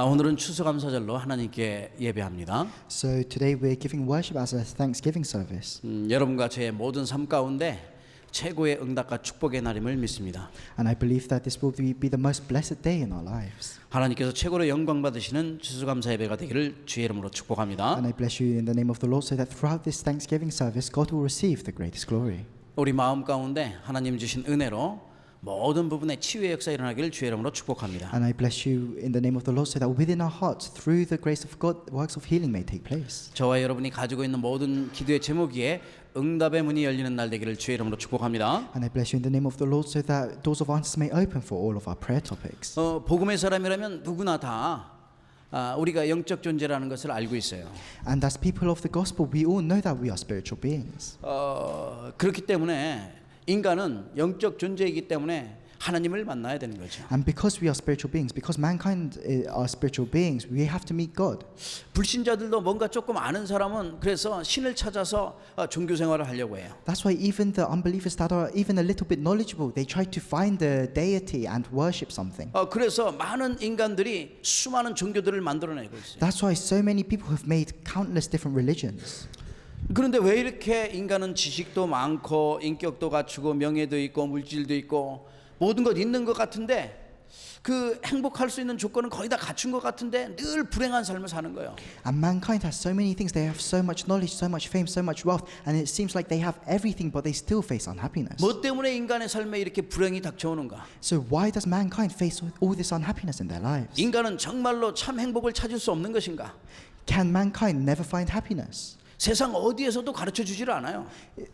오늘은 추수감사절로 하나님께 예배합니다. So today we're giving worship as a Thanksgiving service. 여러분과 제 모든 삶 가운데 최고의 응답과 축복의 날임을 믿습니다. And I believe that this will be the most blessed day in our lives. 하나님께서 최고로 영광 받으시는 추수감사 예배가 되기를 주의 이름으로 축복합니다. And I bless you in the name of the Lord so that throughout this Thanksgiving service God will receive the greatest glory. 우리 마음 가운데 하나님 주신 은혜로 모든 부분에 치유의 역사 일어나기를 주의 이름으로 축복합니다. And I bless you in the name of the Lord so that within our hearts through the grace of God works of healing may take place. 저와 여러분이 가지고 있는 모든 기도의 제목에 응답의 문이 열리는 날 되기를 주의 이름으로 축복합니다. And I bless you in the name of the Lord so that doors of answers may open for all of our prayer topics. 복음의 사람이라면 누구나 다 우리가 영적 존재라는 것을 알고 있어요. And as people of the gospel we all know that we are spiritual beings. 그렇기 때문에 인간은 영적 존재이기 때문에 하나님을 만나야 되는 거죠. And because we are spiritual beings, because mankind are spiritual beings, we have to meet God. 불신자들도 뭔가 조금 아는 사람은 그래서 신을 찾아서 종교 생활을 하려고 해요. That's why even the unbelievers that are even a little bit knowledgeable, they try to find the deity and worship something. 그래서 많은 인간들이 수많은 종교들을 만들어내고 있어요. That's why so many people have made countless different religions. 그런데 왜 이렇게 인간은 지식도 많고 인격도 갖추고 명예도 있고 물질도 있고 모든 것 있는 것 같은데 그 행복할 수 있는 조건은 거의 다 갖춘 것 같은데 늘 불행한 삶을 사는 거예요. And mankind has so many things. They have so much knowledge, so much fame, so much wealth, and it seems like they have everything, but they still face unhappiness. 뭐 때문에 인간의 삶에 이렇게 불행이 닥쳐오는가? So why does mankind face all this unhappiness in their lives? 인간은 정말로 참 행복을 찾을 수 없는 것인가? Can mankind never find happiness? 세상 어디에서도 가르쳐 주지를 않아요.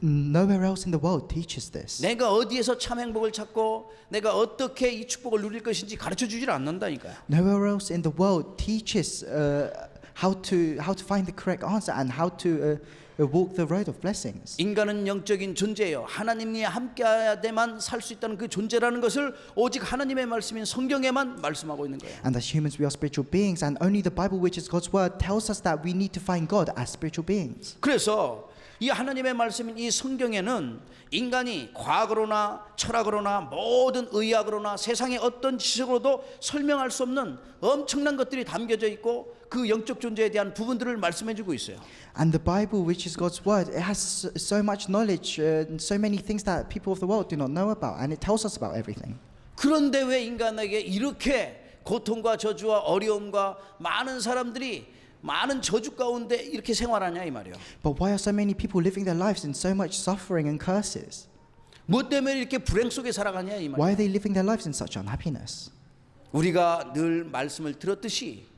Nowhere else in the world teaches this. 내가 어디에서 참 행복을 찾고 내가 어떻게 이 축복을 누릴 것인지 가르쳐 주지를 않는다니까요. Nowhere else in the world teaches how to find the correct answer and how to walk the road of blessings. 인간은 영적인 존재예요. 하나님이 함께해야만 살 수 있다는 그 존재라는 것을 오직 하나님의 말씀인 성경에만 말씀하고 있는 거예요. And as humans we are spiritual beings, and only the Bible, which is God's word, tells us that we need to find God as spiritual beings. 그래서 이 하나님의 말씀인 이 성경에는 인간이 과학으로나 철학으로나 모든 의학으로나 세상의 어떤 지식으로도 설명할 수 없는 엄청난 것들이 담겨져 있고 그 영적 존재에 대한 부분들을 말씀해 주고 있어요. And the Bible, which is God's word, it has so much knowledge, so many things that people of the world do not know about, and it tells us about everything. 그런데 왜 인간에게 이렇게 고통과 저주와 어려움과 많은 사람들이 많은 저주 가운데 이렇게 생활하냐 이 말이에요. But why are so many people living their lives in so much suffering and curses? 뭐 때문에 이렇게 불행 속에 살아가냐 이 말이에요. Why are they living their lives in such unhappiness? 우리가 늘 말씀을 들었듯이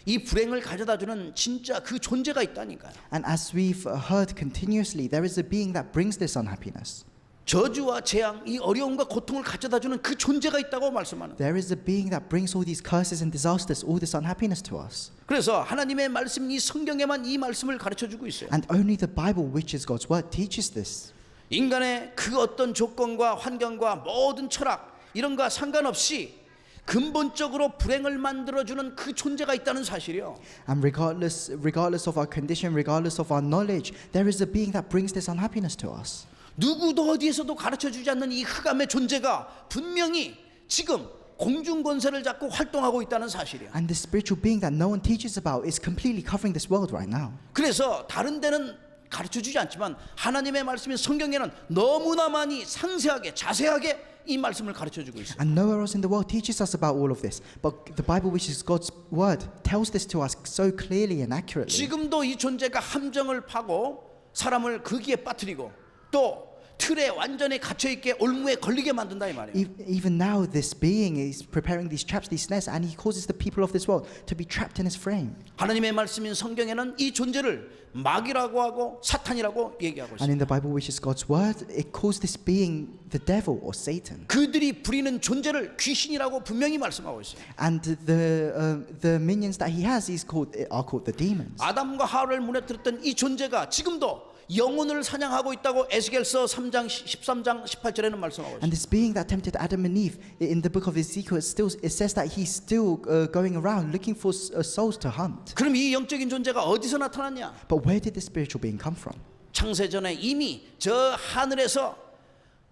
이 불행을 가져다주는 진짜 그 존재가 있다니까요. And as we've heard continuously, there is a being that brings this unhappiness. 저주와 재앙, 이 어려움과 고통을 가져다주는 그 존재가 있다고 말씀하는. There is a being that brings all these curses and disasters, all this unhappiness to us. 그래서 하나님의 말씀, 이 성경에만 이 말씀을 가르쳐주고 있어요. And only the Bible, which is God's word, teaches this. 인간의 그 어떤 조건과 환경과 모든 철학 이런 거와 상관없이 근본적으로 불행을 만들어주는 그 존재가 있다는 사실이요. And regardless of our condition, regardless of our knowledge, there is a being that brings this unhappiness to us. 누구도 어디에서도 가르쳐주지 않는 이 흑암의 존재가 분명히 지금 공중 권세를 잡고 활동하고 있다는 사실이야. And the spiritual being that no one teaches about is completely covering this world right now. 그래서 다른 데는 가르쳐주지 않지만 하나님의 말씀인 성경에는 너무나 많이 상세하게 자세하게 이 말씀을 가르쳐주고 있어요. And nowhere else in the world teaches us about all of this. But the Bible, which is God's word, tells this to us so clearly and accurately. 지금도 이 존재가 함정을 파고 사람을 거기에 빠뜨리고 또 틀에 완전히 갇혀있게 올무에 걸리게 만든다 이 말이에요. Even now this being is preparing these traps, these snares, and he causes the people of this world to be trapped in his frame. 하나님의 말씀인 성경에는 이 존재를 마귀라고 하고 사탄이라고 얘기하고 And in 있습니다. the Bible, which is God's word, it calls this being the devil or Satan. 그들이 부리는 존재를 귀신이라고 분명히 말씀하고 있어요. And the minions that he has are called the demons. 아담과 하와를 무너뜨렸던 이 존재가 지금도 영혼을 사냥하고 있다고 에스겔서 3장 13장 18절에는 말씀하고 And 있어요. this being that tempted Adam and Eve in the book of Ezekiel, it says that he's still going around looking for souls to hunt. 그럼 이 영적인 존재가 어디서 나타났냐? But where did this spiritual being come from? 창세전에 이미 저 하늘에서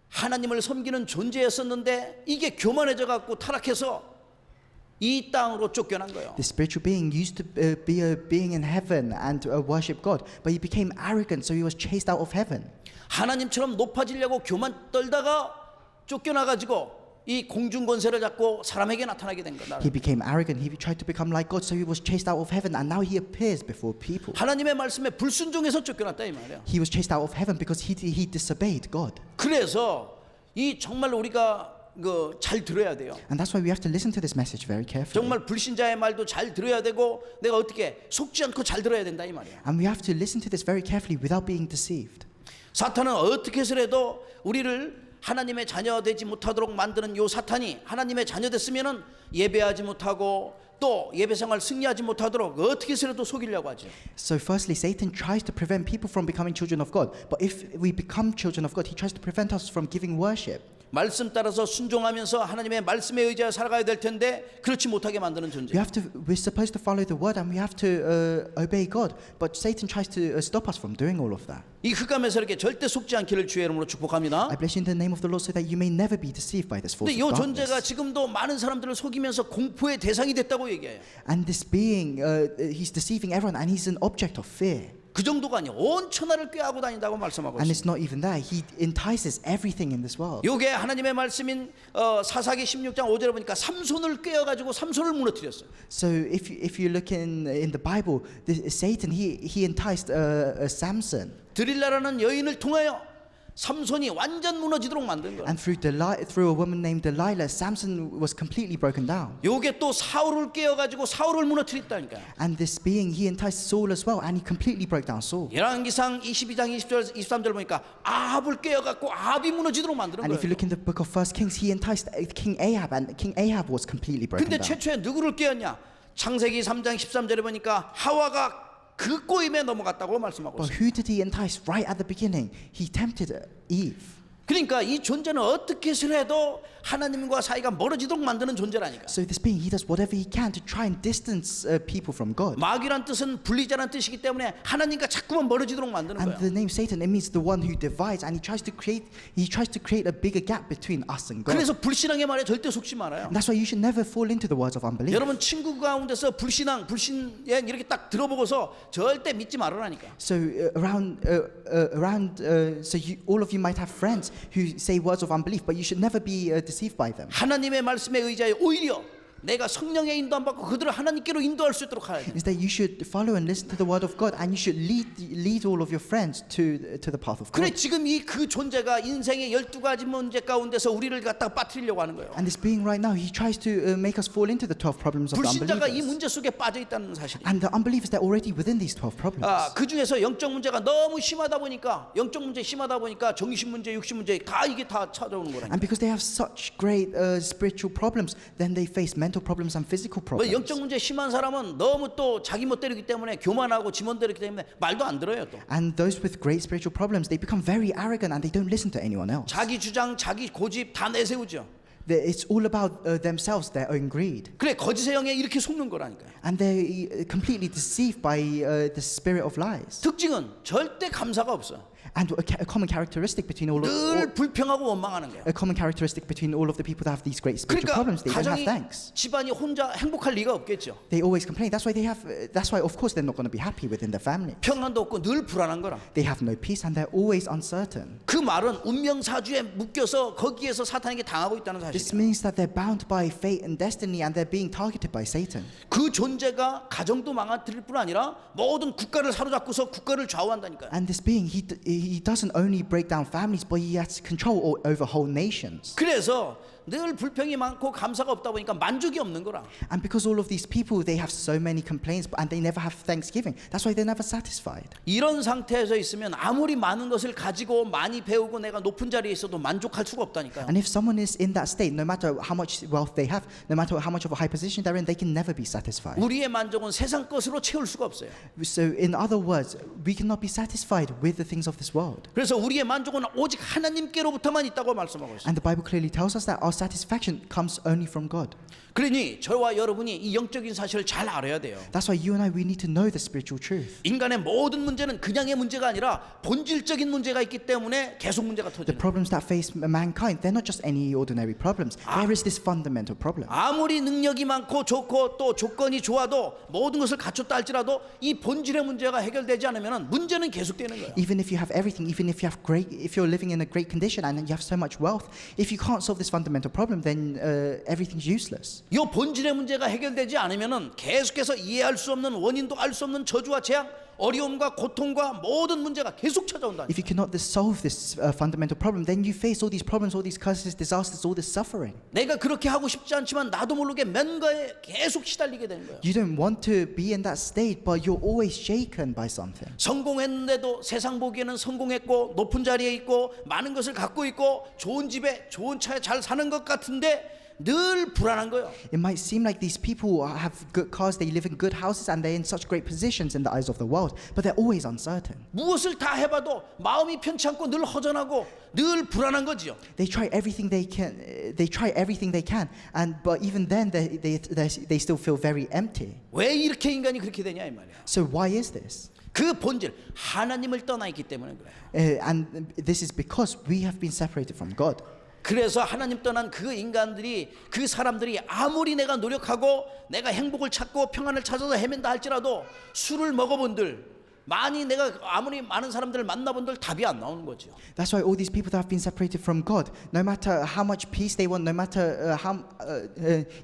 하나님을 섬기는 존재였었는데 이게 교만해져 갖고 타락해서 이 땅으로 쫓겨난 거예요. The spiritual being used to be a being in heaven and worship God, but he became arrogant, so he was chased out of heaven. 하나님처럼 높아지려고 교만 떨다가 쫓겨나가지고 이 공중 권세를 잡고 사람에게 나타나게 된 거다. He became arrogant. He tried to become like God, so he was chased out of heaven, and now he appears before people. 하나님의 말씀에 불순종해서 쫓겨났다 이 말이에요. He was chased out of heaven because he disobeyed God. 그래서 이 정말 우리가 잘 들어야 돼요. And that's why we have to listen to this message very carefully. 정말 불신자의 말도 잘 들어야 되고 내가 어떻게 속지 않고 잘 들어야 된다 이 말이에요. And we have to listen to this very carefully without being deceived. 사탄은 어떻게 해서라도 우리를 하나님의 자녀 되지 못하도록 만드는 요 사탄이 하나님의 자녀 됐으면은 예배하지 못하고 또 예배 생활 승리하지 못하도록 어떻게 해서라도 속이려고 하죠. So firstly, Satan tries to prevent people from becoming children of God. But if we become children of God, he tries to prevent us from giving worship. 말씀 따라서 순종하면서 하나님의 말씀에 의지하여 살아가야 될 텐데 그렇지 못하게 만드는 존재. We're supposed to follow the word and we have to obey God. But Satan tries to stop us from doing all of that. 이 흑암에서 이렇게 절대 속지 않기를 주의 이름으로 축복합니다. I bless you in the name of the Lord so that you may never be deceived by this force 근데 이 of 존재가 darkness. 지금도 많은 사람들을 속이면서 공포의 대상이 됐다고 얘기해요. And this being, he's deceiving everyone and he's an object of fear. 그 정도가 아니에요. 온 천하를 꾀하고 다닌다고 말씀하고 And 있어요. it's not even that. He entices everything in this world. 요게 하나님의 말씀인 사사기 16장 5절에 보니까 삼손을 꾀어가지고 삼손을 무너뜨렸어요. So if you look in the Bible, Satan he enticed Samson, 드릴라라는 여인을 통하여 삼손이 완전 무너지도록 만든 거예요. and through a woman named Delilah, Samson was completely broken down. 요게 또 사울을 꾀어가지고 사울을 무너뜨렸다니까요. And this being, he enticed Saul as well, and he completely broke down Saul. 열왕기상 22장 20절 23절 보니까 아합을 꾀어갖고 아합이 무너지도록 만드는 And if you 거예요. look in the book of 1 Kings, he enticed King Ahab, and King Ahab was completely broken 근데 down. 최초에 누구를 꾀었냐? 창세기 3장 13절에 보니까 하와가 그 꼬임에 넘어갔다고 말씀하고 But 있어요. who did he entice right at the beginning? He tempted Eve. 그러니까 이 존재는 어떻게 해서라도 하나님과 사이가 멀어지도록 만드는 존재라니까. So this being, he does whatever he can to try and distance people from God. 마귀란 뜻은 분리자란 뜻이기 때문에 하나님과 자꾸만 멀어지도록 만드는 And 거예요. the name Satan, it means the one who divides, and he tries to create a bigger gap between us and God. 그래서 불신앙의 말에 절대 속지 말아요. And that's why you should never fall into the words of unbelief. 여러분 친구 가운데서 불신에 이렇게 딱 들어보고서 절대 믿지 말으라니까. So all of you might have friends who say words of unbelief, but you should never be deceived by them. 하나님의 말씀에 의지하여 오히려 내가 성령의 인도 안 받고 그들을 하나님께로 인도할 수 있도록 하야 돼. Instead, you should follow and listen to the word of God, and you should lead all of your friends to the path of 그래 God. 지금 이 그 존재가 인생의 12가지 문제 가운데서 우리를 갖다가 빠뜨리려고 하는 거예요. And this being right now, he tries to make us fall into the 12 problems of the 불신자가 이 unbelievers. 문제 속에 빠져 있다는 사실이에요. And the unbelievers, they're already within these 12 problems. 그 중에서 영적 문제가 너무 심하다 보니까 정신 문제, 육신 문제 다 이게 다 찾아오는 거라니까. And because they have such great spiritual problems, then they face mental problems and physical 뭐 problems. 영적 문제 심한 사람은 너무 또 자기 멋대로기 때문에 교만하고 지멋대로기 때문에 말도 안 들어요 또. And those with great spiritual problems, they become very arrogant and they don't listen to anyone else. 자기 주장, 자기 고집 다 내세우죠. It's all about themselves, their own greed. 그래 거짓의 영에 이렇게 속는 거라니까요. And they're completely deceived by the spirit of lies. 특징은 절대 감사가 없어. And a common characteristic between 늘 불평하고 원망하는 거야. a common characteristic between all of the people that have these great spiritual 그러니까 problems, they don't have 가정이 thanks. 집안이 혼자 행복할 리가 없겠죠. They always complain. That's why of course they're not going to be happy within their family. 평안도 없고 늘 불안한 거라. They have no peace and they're always uncertain. 그 말은 운명사주에 묶여서 거기에서 사탄에게 당하고 있다는 This 사실이에요. means that they're bound by fate and destiny and they're being targeted by Satan. 그 존재가 가정도 망가뜨릴 뿐 아니라 모든 국가를 사로잡고서 국가를 좌우한다니까요. And this being, he doesn't only break down families, but he has control over whole nations. 그래서 늘 불평이 많고 감사가 없다 보니까 만족이 없는 거라. And because all of these people, they have so many complaints and they never have thanksgiving. That's why they're never satisfied. 이런 상태에서 있으면 아무리 많은 것을 가지고 많이 배우고 내가 높은 자리에 있어도 만족할 수가 없다니까요. And if someone is in that state, no matter how much wealth they have, no matter how much of a high position they're in, they can never be satisfied. 우리의 만족은 세상 것으로 채울 수가 없어요. So in other words, we cannot be satisfied with the things of this world. 그래서 우리의 만족은 오직 하나님께로부터만 있다고 말씀하고 있어요. And the Bible clearly tells us that our satisfaction comes only from God. 그러니 저와 여러분이 이 영적인 사실을 잘 알아야 돼요. That's why you and I, we need to know the spiritual truth. 인간의 모든 문제는 그냥의 문제가 아니라 본질적인 문제가 있기 때문에 계속 문제가 The 터지는 거예요. problems that face mankind, they're not just any ordinary problems. There is this fundamental problem. 아무리 능력이 많고 좋고 또 조건이 좋아도 모든 것을 갖췄다 할지라도 이 본질의 문제가 해결되지 않으면 문제는 계속되는 거예요. Even if you have everything, even if you have if you're living in a great condition and you have so much wealth, if you can't solve this fundamental problem, then everything's useless. 이 본질의 문제가 해결되지 않으면 계속해서 이해할 수 없는 원인도 알 수 없는 저주와 재앙, 어려움과 고통과 모든 문제가 계속 찾아온다. If you cannot solve this fundamental problem, then you face all these problems, all these curses, disasters, all this suffering. 내가 그렇게 하고 싶지 않지만 나도 모르게 뭔가에 계속 시달리게 되는 거예요. You don't want to be in that state, but you're always shaken by something. 성공했는데도 세상 보기에는 성공했고 높은 자리에 있고 많은 것을 갖고 있고 좋은 집에 좋은 차에 잘 사는 것 같은데 늘 불안한 거예요. It might seem like these people have good cars, they live in good houses, and they're in such great positions in the eyes of the world, but they're always uncertain. 무엇을 다 해봐도 마음이 편치 않고 늘 허전하고 늘 불안한 거지요. They try everything they can. They try everything they can, and but even then, they still feel very empty. 왜 이렇게 인간이 그렇게 되냐 이 말이야. So why is this? 그 본질 하나님을 떠나 있기 때문에 그래요. And this is because we have been separated from God. 그래서 하나님 떠난 그 인간들이 그 사람들이 아무리 내가 노력하고 내가 행복을 찾고 평안을 찾아서 헤맨다 할지라도 술을 먹어본들 많이 내가 아무리 많은 사람들을 만나본들 답이 안 나오는 거죠. That's why all these people that have been separated from God, no matter how much peace they want, no matter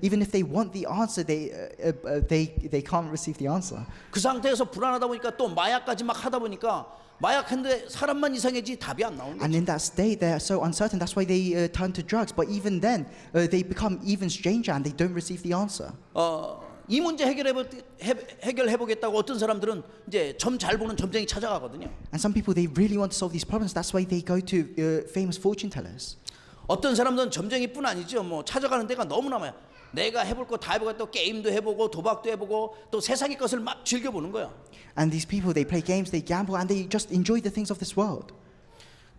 even if they want the answer, they can't receive the answer. 그 상태에서 불안하다 보니까 또 마약까지 막 하다 보니까 마약했는데 사람만 이상해지 답이 안 나오는 And 거죠. in that state, they're so uncertain. That's why they turn to drugs. But even then, they become even stranger and they don't receive the answer. 이 문제 해결해 보겠다고 어떤 사람들은 이제 점 잘 보는 점쟁이 찾아가거든요. And some people, they really want to solve these problems. That's why they go to famous fortune tellers. 어떤 사람들은 점쟁이뿐 아니죠. 뭐 찾아가는 데가 너무나 많아요. 내가 해볼 거 다 해보고 또 게임도 해보고 도박도 해보고 또 세상의 것을 막 즐겨보는 거야. And these people, they play games, they gamble, and they just enjoy the things of this world.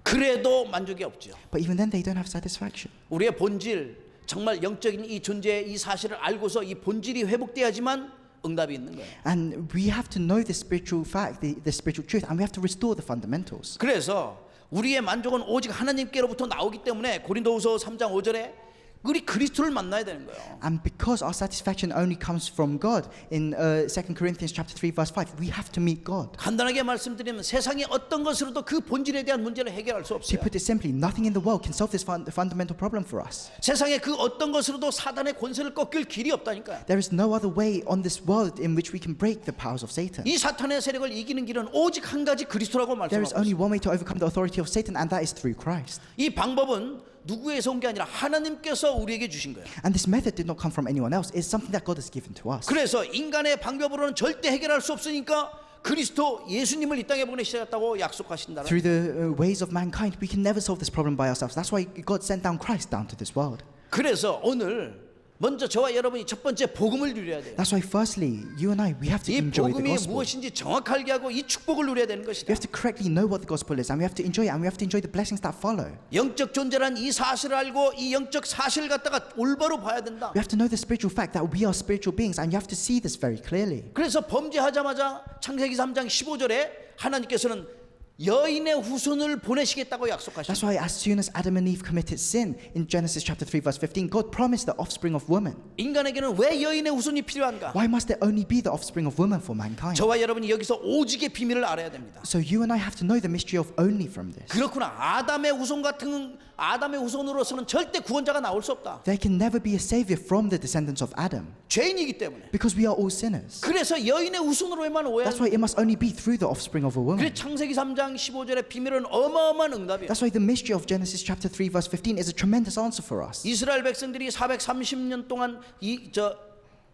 그래도 만족이 없죠. But even then, they don't have satisfaction. 우리의 본질, 정말 영적인 이 존재의 이 사실을 알고서 이 본질이 회복돼야지만 응답이 있는 거예요. And we have to know the spiritual fact, the spiritual truth, and we have to restore the fundamentals. 그래서 우리의 만족은 오직 하나님께로부터 나오기 때문에 고린도후서 3장 5절에 우리 그리스도를 만나야 되는 거예요. And because our satisfaction only comes from God, in 2 Corinthians chapter 3 verse 5, we have to meet God. 간단하게 말씀드리면 세상의 어떤 것으로도 그 본질에 대한 문제를 해결할 수 To 없어요. put it simply, nothing in the world can solve this fundamental problem for us. 세상의 그 어떤 것으로도 사단의 권세를 꺾일 길이 없다니까요. There is no other way on this world in which we can break the powers of Satan. 이 사탄의 세력을 이기는 길은 오직 한 가지 그리스도라고 There is 말씀하고 only 있어요. one way to overcome the authority of Satan, and that is through Christ. 이 방법은 누구에서 온 게 아니라 하나님께서 우리에게 주신 거예요. And this method did not come from anyone else. It's something that God has given to us. 그래서 인간의 방법으로는 절대 해결할 수 없으니까 그리스도 예수님을 이 땅에 보내시겠다고 약속하신다. Through the ways of mankind, we can never solve this problem by ourselves. That's why God sent down Christ down to this world. 그래서 오늘 먼저 저와 여러분이 첫 번째 복음을 누려야 돼요. That's why firstly, you and I, we have to 이 enjoy the 복음이 gospel. 무엇인지 정확하게 하고 이 축복을 누려야 되는 We 것이다. have to correctly know what the gospel is, and we have to enjoy it, and we have to enjoy the blessings that follow. 영적 존재란 이 사실을 알고 이 영적 사실을 갖다가 올바로 봐야 된다. We have to know the spiritual fact that we are spiritual beings, and you have to see this very clearly. 그래서 범죄하자마자 창세기 3장 15절에 하나님께서는 여인의 후손을 보내시겠다고 That's 약속하셨어요. why as soon as Adam and Eve committed sin in Genesis chapter 3 verse 15, God promised the offspring of woman. 인간에게는 왜 여인의 후손이 필요한가? Why must there only be the offspring of woman for mankind? 저와 여러분이 여기서 오직의 비밀을 알아야 됩니다. So you and I have to know the mystery of only from this. 그렇구나. 아담의 후손 같은 아담의 후손으로서는 절대 구원자가 나올 수 없다. There can never be a savior from the descendants of Adam 죄인이기 때문에. because we are all sinners. 그래서 여인의 후손으로만 오해하는. That's why it must only be through the offspring of a woman. 그래서 창세기 3장 15절의 비밀은 어마어마한 응답이에요. That's why the mystery of Genesis chapter 3 verse 15 is a tremendous answer for us. 이스라엘 백성들이 430년 동안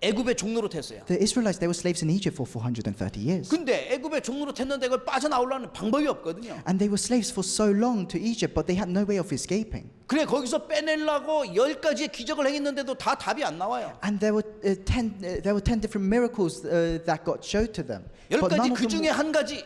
애굽의 종로로 됐어요. The Israelites, they were slaves in Egypt for 430 years. 근데 애굽의 종로로 됐는데 그걸 빠져나오려는 방법이 없거든요. And they were slaves for so long to Egypt, but they had no way of escaping. 그래 거기서 빼내려고 10가지의 기적을 행했는데도 다 답이 안 나와요. And there were 10 different miracles that got showed to them. But 10가지 none of 그 중에 them, 한 가지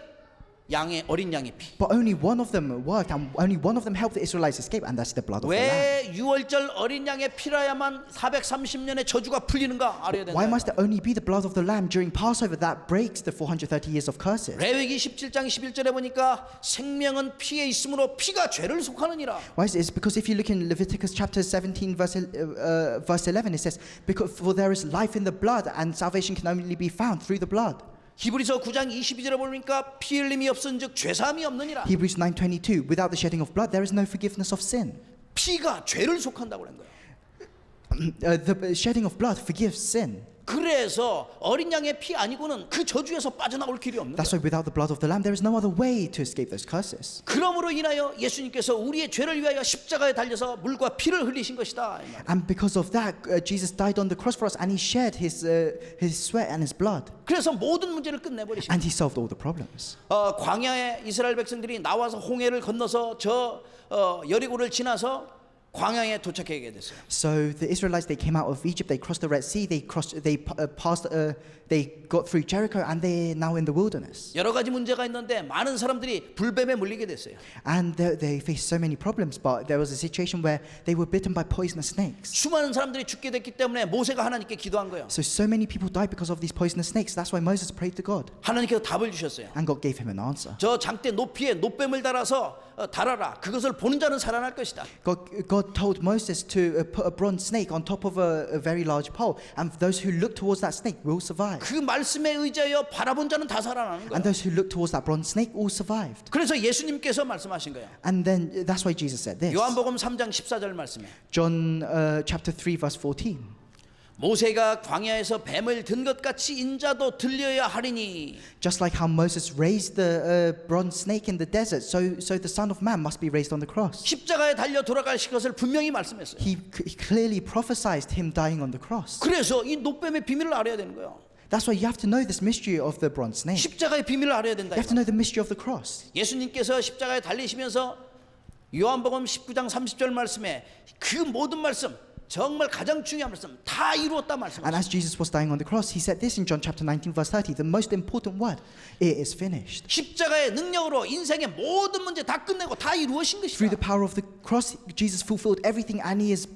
어린 양의 피. But only one of them worked, and only one of them helped the Israelites escape, and that's the blood of the lamb. 왜 6월절 어린 양의 피라야만 430년의 저주가 풀리는가 알아야 된다. Why must it only be the blood of the lamb during Passover that breaks the 430 years of curses? 레위기 17장 11절에 보니까 생명은 피에 있으므로 피가 죄를 속하느니라. Why is it? It's because if you look in Leviticus chapter 17 verse 11, it says, "Because for there is life in the blood, and salvation can only be found through the blood." 히브리서 9장 22절에 보니까 피 흘림이 없은즉 죄사함이 없느니라. Hebrews 9:22, "Without the shedding of blood, there is no forgiveness of sin." 피가 죄를 속한다고 그런 거예요. The shedding of blood forgives sin. 그래서 어린 양의 피 아니고는 그 저주에서 빠져나올 길이 없는 That's 거예요. why without the blood of the lamb, there is no other way to escape those curses. 그러므로 인하여 예수님께서 우리의 죄를 위하여 십자가에 달려서 물과 피를 흘리신 것이다. 이 말이에요. And because of that, Jesus died on the cross for us, and he shed his sweat and his blood, 그래서 모든 문제를 끝내버리신 and he solved all the problems. 광야에 이스라엘 백성들이 나와서 홍해를 건너서 저 여리고를 지나서 광야에 도착하게 됐어요. So the Israelites, they came out of Egypt, they crossed the Red Sea, they got through Jericho, and they're now in the wilderness. 여러 가지 문제가 있는데 많은 사람들이 불뱀에 물리게 됐어요. And they faced so many problems, but there was a situation where they were bitten by poisonous snakes. 수많은 사람들이 죽게 됐기 때문에 모세가 하나님께 기도한 거예요. So many people died because of these poisonous snakes. That's why Moses prayed to God, 하나님께서 답을 주셨어요. and God gave him an answer. 저 장대 높이에 노뱀을 달아서 달아라. 그것을 보는 자는 살아날 것이다. God told Moses to put a bronze snake on top of a very large pole, and those who look towards that snake will survive. 그 말씀에 의지하여 바라본 자는 다 살아나는 And 거예요. those who look towards that bronze snake all survived. 그래서 예수님께서 말씀하신 거예요. And then that's why Jesus said this. 요한복음 3장 14절 말씀에 John chapter 3 verse 14. 모세가 광야에서 뱀을 든 것 같이 인자도 들려야 하리니. Just like how Moses raised the bronze snake in the desert, so the Son of Man must be raised on the cross. 십자가에 달려 돌아가실 것을 분명히 말씀했어요. He clearly prophesied him dying on the cross. 그래서 이 노뱀의 비밀을 알아야 되는 거예요. That's why you have to know this mystery of the bronze snake. 십자가의 비밀을 알아야 된다. You have to know the mystery of the cross. 예수님께서 십자가에 달리시면서 요한복음 19장 30절 말씀에 그 모든 말씀 정말 가장 중요한 말씀 다 이루었다 And 말씀하셨어요. as Jesus was dying on the cross, he said this in John chapter 19 verse 30, the most important word, it is finished. 십자가의 능력으로 인생의 모든 문제 다 끝내고 다 이루어진 Through the 것이다. power of the cross, Jesus fulfilled everything, and he has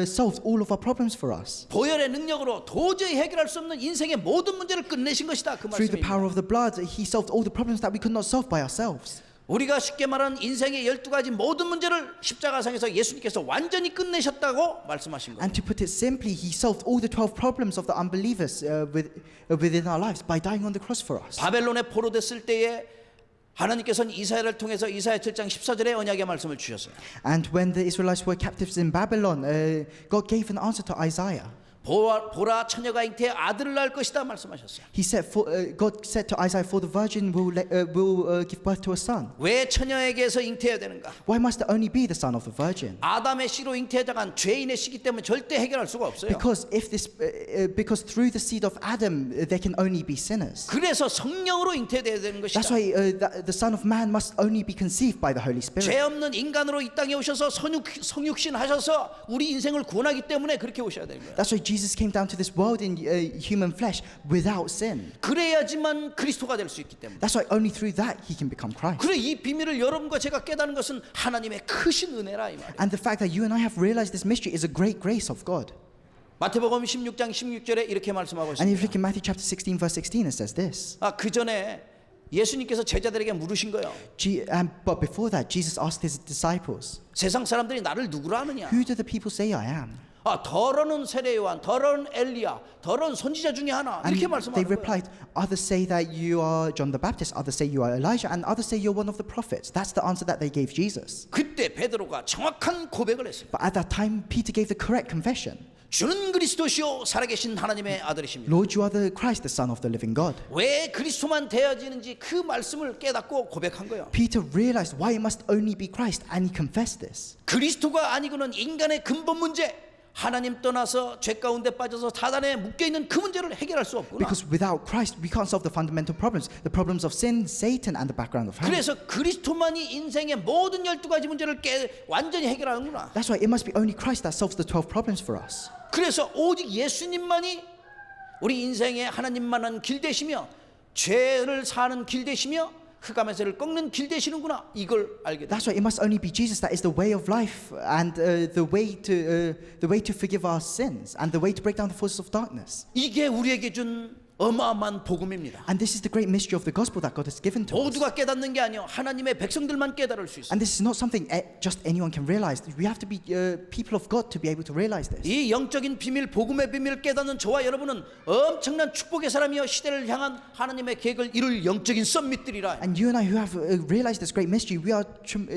solved all of our problems for us. 보혈의 능력으로 도저히 해결할 수 없는 인생의 모든 문제를 끝내신 것이다. 그 Through the power 말씀입니다. of the blood, he solved all the problems that we could not solve by ourselves. 우리가 쉽게 말하는 인생의 12가지 모든 문제를 십자가상에서 예수님께서 완전히 끝내셨다고 말씀하신 거예요. And to put it simply, he solved all the 12 problems of the unbelievers within our lives by dying on the cross for us. 바벨론에 포로됐을 때에 하나님께서는 이사야를 통해서 이사야 7장 14절에 언약의 말씀을 주셨어요. And when the Israelites were captives in Babylon, God gave an answer to Isaiah. 보라 처녀가 잉태해 아들을 낳을 것이다 말씀하셨어요. He said, God said to Isaiah, "For the virgin will give birth to a son." 왜 처녀에게서 잉태해야 되는가? Why must it only be the son of the virgin? 아담의 씨로 잉태자간 죄인의 씨기 때문에 절대 해결할 수가 없어요. Because through the seed of Adam, there can only be sinners. 그래서 성령으로 잉태돼야 되는 것이다. That's why the Son of Man must only be conceived by the Holy Spirit. 죄 없는 인간으로 이 땅에 오셔서 성육신 하셔서 우리 인생을 구원하기 때문에 그렇게 오셔야 되는 거예요. That's why Jesus came down to this world in human flesh without sin. 그래야지만 그리스도가 될 수 있기 때문에. That's why only through that he can become Christ. 그래 이 비밀을 여러분과 제가 깨닫는 것은 하나님의 크신 은혜라 이 말이에요. And the fact that you and I have realized this mystery is a great grace of God. 마태복음 16장 16절에 이렇게 말씀하고 And if you 있습니다. look in Matthew chapter 16 verse 16, it says this. 그 전에 예수님께서 제자들에게 물으신 거예요. But before that, Jesus asked his disciples, 세상 사람들이 나를 누구라 하느냐? "Who do the people say I am?" 더러는 세례 요한, 더러는 엘리야, 더러는 선지자 중에 하나 And 이렇게 they 말씀하는 거예요. replied, "Others say that you are John the Baptist, others say you are Elijah, and others say you're one of the prophets." That's the answer that they gave Jesus. 그때 베드로가 정확한 고백을 했습니다. But at that time, Peter gave the correct confession. 주는 그리스도시요 살아계신 하나님의 아들이십니다. "Lord, you are the Christ, the Son of the living God." 왜 그리스도만 되어지는지 그 말씀을 깨닫고 고백한 거예요. Peter realized why it must only be Christ, and he confessed this. 그리스도가 아니고는 인간의 근본 문제, 하나님 떠나서 죄 가운데 빠져서 사단에 묶여 있는 그 문제를 해결할 수 없구나. Because without Christ, we can't solve the fundamental the problems of sin, Satan, and the background of hell. 그래서 그리스도만이 인생의 모든 12가지 문제를 완전히 해결하는구나. That's why it must be only Christ that solves the 12 problems for us. 그래서 오직 예수님만이 우리 인생의 하나님만한 길 되시며 죄를 사는 길 되시며 흑암에서를 꺾는 길 되시는구나. 이걸 알게 됩니다. That's why it must only be Jesus that is the way of life and the way to forgive our sins and the way to break down the forces of darkness. 이게 우리에게 준 어마어마한 복음입니다. And this is the great mystery of the gospel that God has given to us. 모두가 깨닫는 게 아니요 하나님의 백성들만 깨달을 수 있어요. And this is not something just anyone can realize. We have to be people of God to be able to realize this. 이 영적인 비밀, 복음의 비밀을 깨닫는 저와 여러분은 엄청난 축복의 사람이여 시대를 향한 하나님의 계획을 이룰 영적인 썸밋들이라. And you and I who have realized this great mystery, we are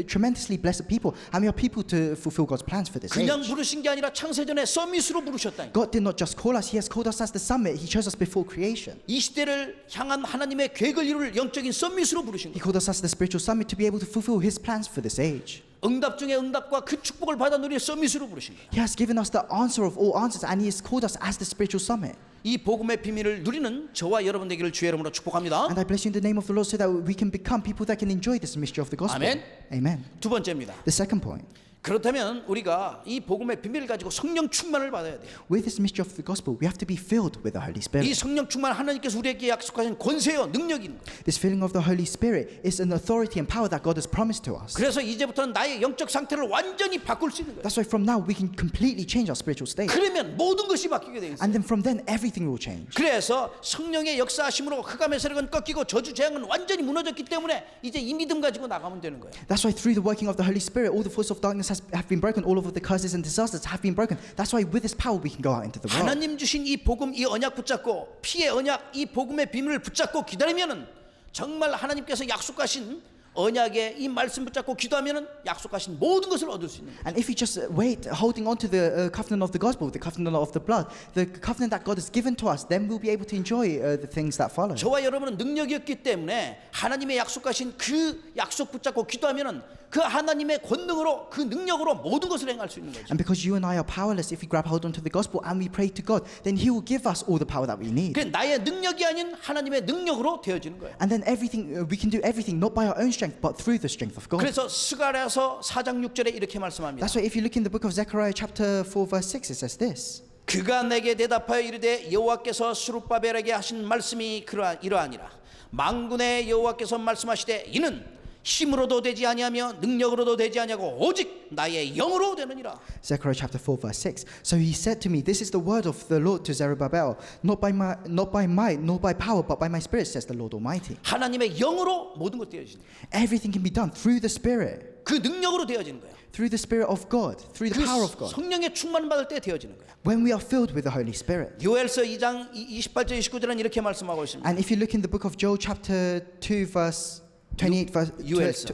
tremendously blessed people, and we are people to fulfill God's plans for this 그냥 age. 부르신 게 아니라 창세전에 썸밋으로 부르셨다. God did not just call us; He has called us as the summit. He chose us before creation. 이 시대를 향한 하나님의 계획을 이룰 영적인 썸밋으로 부르신 He 거예요. called us as the spiritual summit to be able to fulfill His plans for this age. 응답 중에 응답과 그 축복을 받아 누리는 썸밋으로 부르신 거예요. He has given us the answer of all answers, and He has called us as the spiritual summit. 이 복음의 비밀을 누리는 저와 여러분 되기를 주의 이름으로 축복합니다. And I bless you in the name of the Lord so that we can become people that can enjoy this mystery of the gospel. Amen. Amen. 두 번째입니다. The second point. 그렇다면 우리가 이 복음의 비밀을 가지고 성령 충만을 받아야 돼요. With this mystery of the gospel, we have to be filled with the Holy 이 Spirit. 성령 충만 하나님께서 우리에게 약속하신 권세요 능력인. This filling of the Holy Spirit is an authority and power that God has promised to us. 그래서 이제부터는 나의 영적 상태를 완전히 바꿀 수 있는 거예요. That's why from now we can completely change our spiritual state. 그러면 모든 것이 바뀌게 돼 있어요. And then from then everything will change. 그래서 성령의 역사하심으로 흑암의 세력은 꺾이고 저주 재앙은 완전히 무너졌기 때문에 이제 이 믿음 가지고 나가면 되는 거예요. That's why through the working of the Holy Spirit, all the forces of darkness have been broken. All of the curses and disasters have been broken. That's why with this power we can go out into the world. 하나님 주신 이 복음, 이 언약 붙잡고 피의 언약, 이 복음의 비밀을 붙잡고 기다리면은 정말 하나님께서 약속하신 언약의 이 말씀 붙잡고 기도하면은 약속하신 모든 것을 얻을 수 있는 거예요. And if you just wait, holding on to the covenant of the gospel, the covenant of the blood, the covenant that God has given to us, then we'll be able to enjoy the things that follow. 저와 여러분은 능력이 없기 때문에 하나님의 약속하신 그 약속 붙잡고 기도하면은 그 하나님의 권능으로 그 능력으로 모든 것을 행할 수 있는 거죠. And because you and I are powerless, if we grab hold onto the gospel and we pray to God, then He will give us all the power that we need. 그 나의 능력이 아닌 하나님의 능력으로 되어지는 거예요. And then everything we can do everything not by our own strength, but through the strength of God. 그래서 스가랴서 4장 6절에 이렇게 말씀합니다. That's why if you look in the book of Zechariah chapter 4 verse 6, it says this. 그가 내게 대답하여 이르되 여호와께서 스룹바벨에게 하신 말씀이 이러하니라. 만군의 여호와께서 말씀하시되 이는 힘으로도 되지 아니하며 능력으로도 되지 아니하고 오직 나의 영으로 되느니라. Zechariah chapter 4 verse 6. So he said to me, this is the word of the Lord to Zerubbabel, not by might, nor by power, but by my spirit, says the Lord Almighty. 하나님의 영으로 모든 것 되어지는 거예요. Everything can be done through the Spirit, 그 능력으로 되어지는 거예요. through the Spirit of God, through the 그 power of God. 성령의 충만 받을 때 되어지는 거예요. When we are filled with the Holy Spirit. 요엘서 2장 28절 29절은 이렇게 말씀하고 있습니다. And if you look in the book of Joel chapter 2 verse 28 verse 요엘서.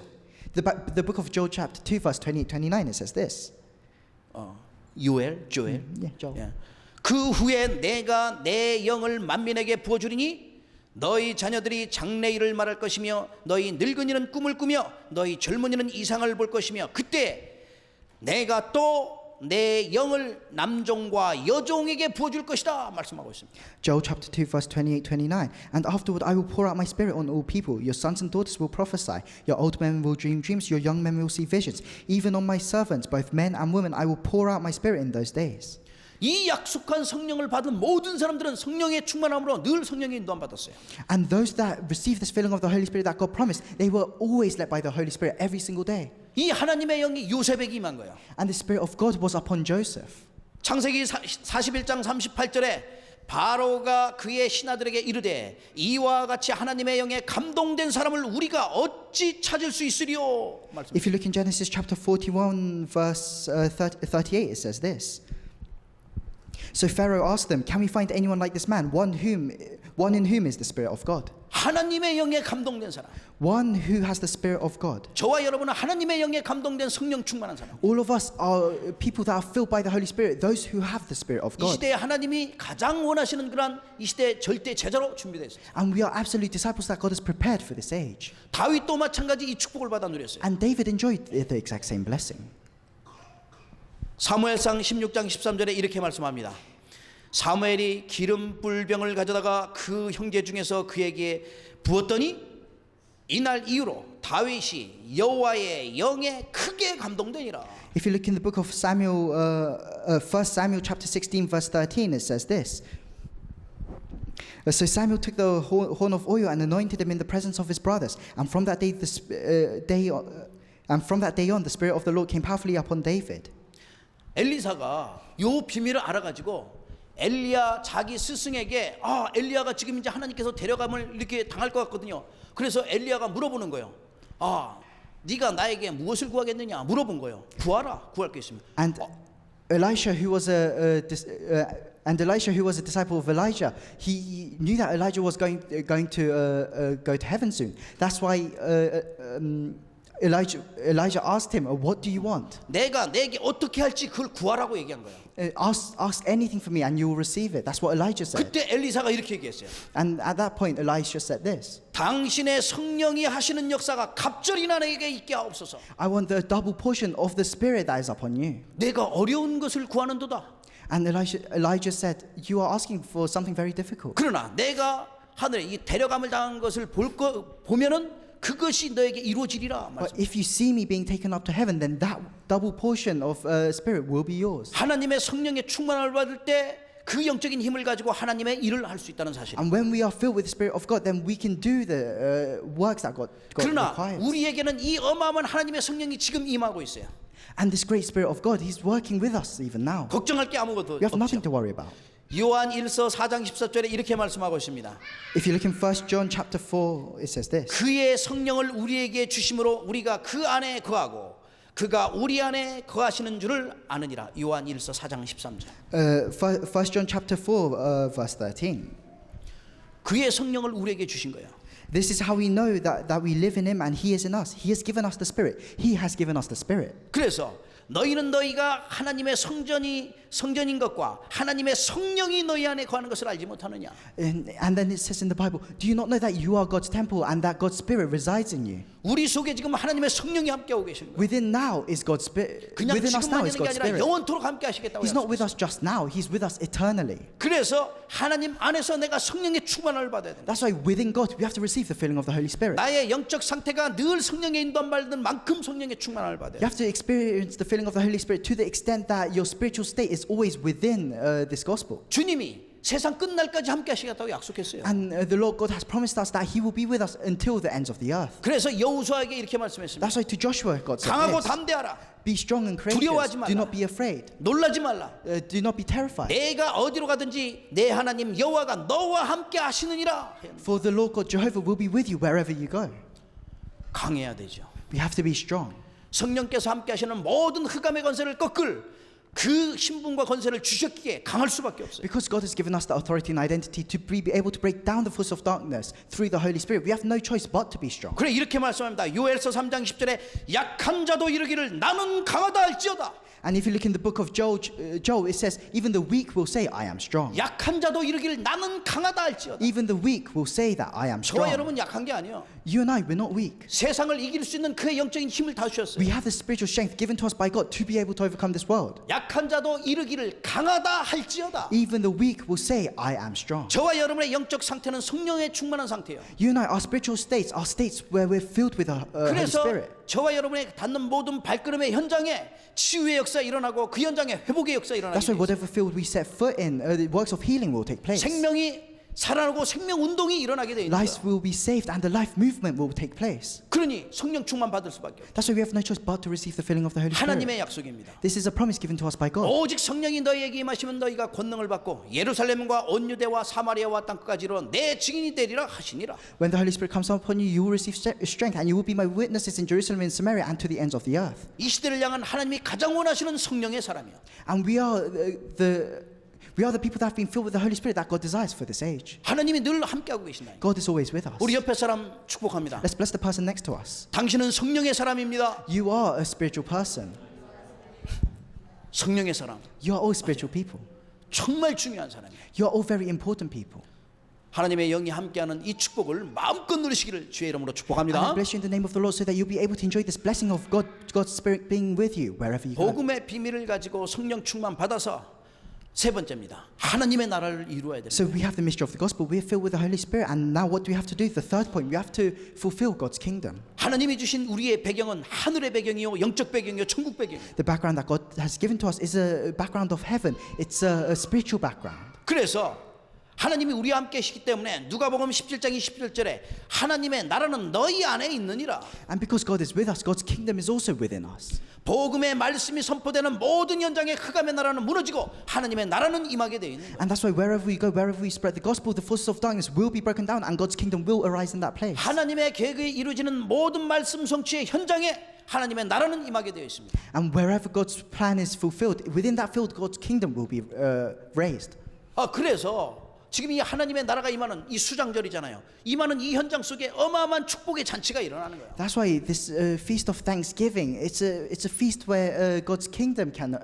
the book of Joel chapter 2 verse 28 29 it says this. 요엘, 조엘. Yeah, Joel. 예. 그 후에 내가 내 영을 만민에게 부어주리니 너희 자녀들이 장래일을 말할 것이며 너희 늙은이는 꿈을 꾸며 너희 젊은이는 이상을 볼 것이며 그때 내가 또 내 영을 남종과 여종에게 부어줄 것이다 말씀하고 있습니다. Joel chapter 2 verse 28 29 And afterward I will pour out my spirit on all people. Your sons and daughters will prophesy. Your old men will dream dreams. Your young men will see visions. Even on my servants, both men and women, I will pour out my spirit in those days. 이 약속한 성령을 받은 모든 사람들은 성령의 충만함으로 늘 성령의 인도함 받았어요. And those that receive this filling of the Holy Spirit that God promised, they were always led by the Holy Spirit every single day. 이 하나님의 영이 요셉에게 임한 거예요. And the Spirit of God was upon Joseph. 창세기 41장 38절에 바로가 그의 신하들에게 이르되 이와 같이 하나님의 영에 감동된 사람을 우리가 어찌 찾을 수 있으리요? 말씀. If you look in Genesis chapter 41 verse 38, it says this. So Pharaoh asked them, can we find anyone like this man, one in whom is the Spirit of God? 하나님의 영에 감동된 사람. One who has the Spirit of God. 저와 여러분은 하나님의 영에 감동된 성령 충만한 사람. All of us are people that are filled by the Holy Spirit, those who have the Spirit of 이 God. 시대에 하나님이 가장 원하시는 그런 이 시대 절대 제자로 준비되어 있어요. And we are absolute disciples that God has prepared for this age. 다윗도 마찬가지 이 축복을 받아 누렸어요. And David enjoyed the exact same blessing. 사무엘상 16장 13절에 이렇게 말씀합니다. 사무엘이 기름 뿔병을 가져다가 그 형제 중에서 그에게 부었더니 이날 이후로 다윗이 여호와의 영에 크게 감동되니라. If you look in the book of Samuel, 1 Samuel chapter 16 verse 13, it says this. So Samuel took the horn of oil and anointed him in the presence of his brothers. And from that day on, the Spirit of the Lord came powerfully upon David. 엘리사가 요 비밀을 알아가지고 엘리야 자기 스승에게 엘리야가 지금 이제 하나님께서 데려감을 이렇게 당할 것 같거든요. 그래서 엘리야가 물어보는 거예요. 네가 나에게 무엇을 구하겠느냐 물어본 거예요. 구하라, 구할 게 있으면. And Elisha, who was a disciple of Elijah, he knew that Elijah was going to go to heaven soon. That's why Elijah asked him, "What do you want? 내가 내게 어떻게 할지 그걸 구하라고 얘기한 거예요. Ask anything for me, and you will receive it." That's what Elijah said. 그때 엘리사가 이렇게 얘기했어요. And at that point, Elisha said this: 당신의 성령이 하시는 역사가 갑절이 나에게 있게 하옵소서. "I want the double portion of the Spirit that is upon you." 내가 어려운 것을 구하는도다. And Elijah said, "You are asking for something very difficult. 그러나 내가 하늘에 이 데려감을 당한 것을 보면은 그것이 너에게 이루어지리라. But if you see me being taken up to heaven, then that double portion of Spirit will be yours." 하나님의 성령의 충만을 받을 때 그 영적인 힘을 가지고 하나님의 일을 할 수 있다는 사실. And when we are filled with the Spirit of God, then we can do the works that God 그러나 requires. 우리에게는 이 어마어마한 하나님의 성령이 지금 임하고 있어요. And this great Spirit of God, He's working with us even now. 걱정할 게 아무것도 We have nothing 없죠. to worry about. 요한 1서 4장 14절에 이렇게 말씀하고 있습니다. If you look in 1 John chapter 4, it says this: 그의 성령을 우리에게 주심으로 우리가 그 안에 거하고 그가 우리 안에 거하시는 줄을 아느니라. 요한 1서 4장 13절. 1 John chapter 4, verse 13. 그의 성령을 우리에게 주신 거예요. This is how we know that we live in Him and He is in us. He has given us the Spirit. He has given us the Spirit. 그래서 너희는 너희가 하나님의 성전인 것과 하나님의 성령이 너희 안에 거하는 것을 알지 못하느냐. And then it says in the Bible, "Do you not know that you are God's temple and that God's Spirit resides in you?" 우리 속에 지금 하나님의 성령이 함께하고 계시는 거예요. Within now is God's Spirit. 그냥 Within us now 지금만 is 있는 게 God's 아니라 Spirit. 영원토록 함께 하시겠다고 He's not with 약속했어요. us just now. He's with us eternally. 그래서 하나님 안에서 내가 성령의 충만을 받아야 된다. That's why within God we have to receive the filling of the Holy Spirit. 나의 영적 상태가 늘 성령의 인도함 받는 만큼 성령의 충만을 받아야 You 돼. have to experience the filling of the Holy Spirit to the extent that your spiritual state is always within this gospel. 주님이 세상 끝날까지 함께 하시겠다고 약속했어요. And the Lord God has promised us that He will be with us until the ends of the earth. 그래서 여호수아에게 이렇게 말씀했습니다. That's why to Joshua God said 강하고 this: 담대하라. "Be strong and courageous. 두려워하지 말라. Do not be afraid. 놀라지 말라. Do not be terrified. 내가 어디로 가든지 내 하나님 여호와가 너와 함께 하시느니라. For the Lord God Jehovah will be with you wherever you go." 강해야 되죠. We have to be strong. 성령께서 함께 하시는 모든 흑암의 권세를 꺾을 그 신분과 권세를 주셨기에 강할 수밖에 없어요. Because God has given us the authority and identity to be able to break down the force of darkness through the Holy Spirit, we have no choice but to be strong. 그래 이렇게 말씀합니다. 요엘서 3장 10절에 약한 자도 이르기를 나는 강하다 할지어다. And if you look in the book of Joel, it says, "Even the weak will say, I am strong." 약한 자도 이르기를 나는 강하다 할지어다. Even the weak will say that I am 저와 strong. 여러분 약한 게 아니에요. You and I, we're not weak. 세상을 이길 수 있는 그의 영적인 힘을 다 주셨어요. We have the spiritual strength given to us by God to be able to overcome this world. 약한 자도 이르기를 강하다 할지어다. Even the weak will say, I am strong. 저와 여러분의 영적 상태는 성령에 충만한 상태예요. You and I, our spiritual states are states where we're filled with the Holy 그래서 Spirit. 저와 여러분의 닿는 모든 발걸음의 현장에 치유의 역사 일어나고 그 현장에 회복의 역사 일어나게 That's why 돼요. whatever field we set foot in, the works of healing will take place. 생명이 살아나고 생명 운동이 일어나게 돼 있는 Lives 거예요. will be saved and the life movement will take place. 그러니 성령 충만 받을 수밖에 없어요. That's why we have no choice but to receive the filling of the Holy Spirit. 하나님의 약속입니다. This is a promise given to us by God. 오직 성령이 너희에게 임하시면 너희가 권능을 받고 예루살렘과 온 유대와 사마리아와 땅끝까지로 내 증인이 되리라 하시니라. When the Holy Spirit comes upon you, you will receive strength and you will be my witnesses in Jerusalem and Samaria and to the ends of the earth. 이 시대를 향한 하나님이 가장 원하시는 성령의 사람이요. And we are the people that have been filled with the Holy Spirit that God desires for this age. 하나님이 늘 함께하고 계신다. God is always with us. 우리 옆에 사람 축복합니다. Let's bless the person next to us. 당신은 성령의 사람입니다. You are a spiritual person. 성령의 사람. You are all spiritual people. 정말 중요한 사람이에요. You are all very important people. 하나님의 영이 함께하는 이 축복을 마음껏 누리시기를 주의 이름으로 And I 축복합니다. bless you in the name of the Lord so that you'll be able to enjoy this blessing of God's Spirit being with you wherever you go. 복음의 비밀을 가지고 성령 충만 받아서 세 번째입니다. 하나님의 나라를 이루어야 됩니다. So we have the mystery of the gospel. We're filled with the Holy Spirit. And now what do we have to do? The third point, we have to fulfill God's kingdom. 하나님이 주신 우리의 배경은 하늘의 배경이요, 영적 배경이요, 천국 배경이에요. The background that God has given to us is a background of heaven. It's a spiritual background. 그래서 하나님이 우리와 함께 하시기 때문에 누가복음 17장 27절에 하나님의 나라는 너희 안에 있느니라. And because God is with us, God's kingdom is also within us. 복음의 말씀이 선포되는 모든 현장에 흑암의 나라는 무너지고 하나님의 나라는 임하게 되어 있는 거예요. And that's why wherever we go, wherever we spread the gospel, the forces of darkness will be broken down and God's kingdom will arise in that place. 하나님의 계획이 이루어지는 모든 말씀 성취의 현장에 하나님의 나라는 임하게 되어 있습니다. And wherever God's plan is fulfilled, within that field, God's kingdom will be raised. 그래서 지금 이 하나님의 나라가 임하는 이 수장절이잖아요. 임하는 이 현장 속에 어마어마한 축복의 잔치가 일어나는 거예요. That's why this feast of Thanksgiving, it's a feast where God's kingdom can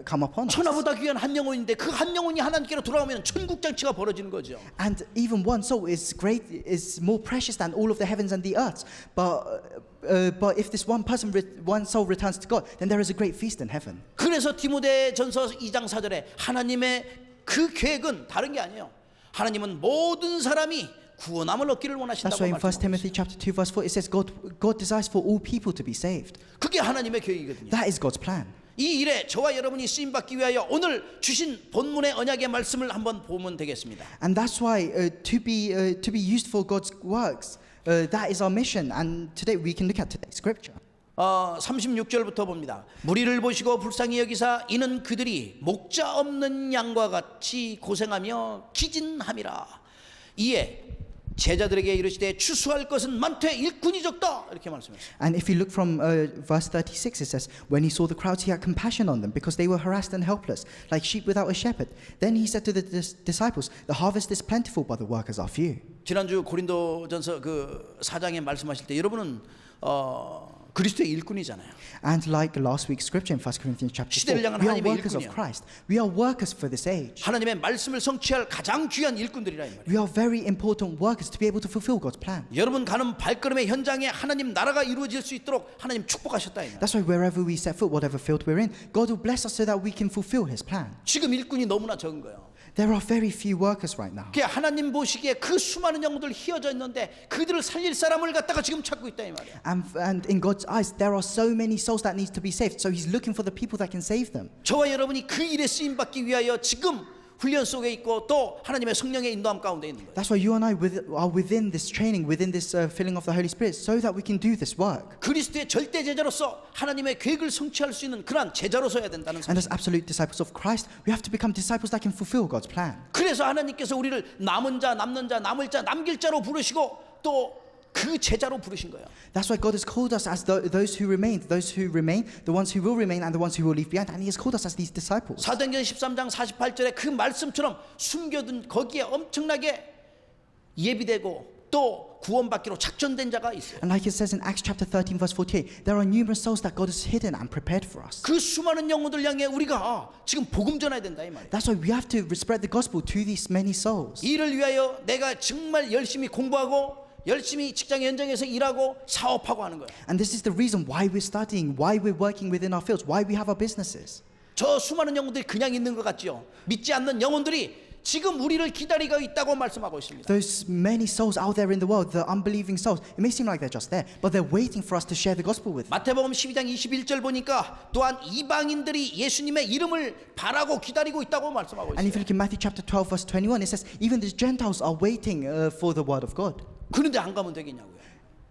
come upon us. 천하보다 귀한 한 영혼인데 그 한 영혼이 하나님께로 돌아오면 천국 잔치가 벌어지는 거죠. And even one soul is great, is more precious than all of the heavens and the earth. But if this one person, one soul returns to God, then there is a great feast in heaven. 그래서 디모데전서 2장 4절에 하나님의 그 계획은 다른 게 아니에요. 하나님은 모든 사람이 구원함을 얻기를 That's 원하신다고 why in 1 말씀하고 Timothy chapter 2 verse 4 it says God desires for all people to be saved. 그게 하나님의 계획이거든요. That is God's plan. 이 일에 저와 여러분이 쓰임 받기 위하여 오늘 주신 본문의 언약의 말씀을 한번 보면 되겠습니다. And that's why to be used for God's works, that is our mission. And today we can look at today's scripture. 36절부터 봅니다. 무리를 보시고 불쌍히 여기사 이는 그들이 목자 없는 양과 같이 고생하며 기진함이라. 이에 제자들에게 이르시되 추수할 것은 많되 일꾼이 적다 이렇게 말씀했어요. And if you look from verse 36, it says, when he saw the crowds, he had compassion on them because they were harassed and helpless, like sheep without a shepherd. Then he said to the disciples, the harvest is plentiful, but the workers are few. 지난주 고린도전서 그 4장에 말씀하실 때 여러분은 그리스도의 일꾼이잖아요. And like last week's scripture in 1 Corinthians chapter 4, 시대를 향한 we are 하나님의 workers of 일꾼이야. Christ. We are workers for this age. 하나님의 말씀을 성취할 가장 귀한 일꾼들이라 이 말이에요. We are very important workers to be able to fulfill God's plan. 여러분 가는 발걸음의 현장에 하나님 나라가 이루어질 수 있도록 하나님 축복하셨다 이 말이에요. That's why wherever we set foot, whatever field we're in, God will bless us so that we can fulfill His plan. 지금 일꾼이 너무나 적은 거예요. There are very few workers right now. 그게 하나님 보시기에 그 수많은 영혼들 휘어져 있는데 그들을 살릴 사람을 갖다가 지금 찾고 있다 이 말이에요. And in God's eyes, there are so many souls that need to be saved. So He's looking for the people that can save them. 저와 여러분이 그 일에 쓰임 받기 위하여 지금 훈련 속에 있고 또 하나님의 성령의 인도함 가운데 있는 거예요. That's why you and I are within this training, within this filling of the Holy Spirit, so that we can do this work. 그리스도의 절대 제자로서 하나님의 계획을 성취할 수 있는 그러한 제자로서 해야 된다는 And 사실. as absolute disciples of Christ, we have to become disciples that can fulfill God's plan. 그래서 하나님께서 우리를 남은 자, 남는 자, 남을 자, 남길 자로 부르시고 또 그 제자로 부르신 거예요. That's why God has called us as those who remain, the ones who will remain, and the ones who will leave behind. And He has called us as these disciples. 사도행전 13장 48절에 그 말씀처럼 숨겨둔 거기에 엄청나게 예비되고 또 구원받기로 작전된 자가 있어요. And like it says in Acts chapter 13 verse 48, there are numerous souls that God has hidden and prepared for us. 그 수많은 영혼들 향해 우리가 지금 복음 전해야 된다 이 말이에요. That's why we have to spread the gospel to these many souls. 이를 위하여 내가 정말 열심히 공부하고 열심히 직장 현장에서 일하고 사업하고 하는 거예요. And this is the reason why we're studying, why we're working within our fields, why we have our businesses. 저 수많은 영혼들이 그냥 있는 것 같지요. 믿지 않는 영혼들이 지금 우리를 기다리고 있다고 말씀하고 있습니다. Those many souls out there in the world, the unbelieving souls, it may seem like they're just there, but they're waiting for us to share the gospel with them. 마태복음 12장 21절 보니까 또한 이방인들이 예수님의 이름을 바라고 기다리고 있다고 말씀하고 And if 있어요. you look in Matthew chapter 12 verse 21, it says, even the Gentiles are waiting for the word of God. 그런데 안 가면 되겠냐고요.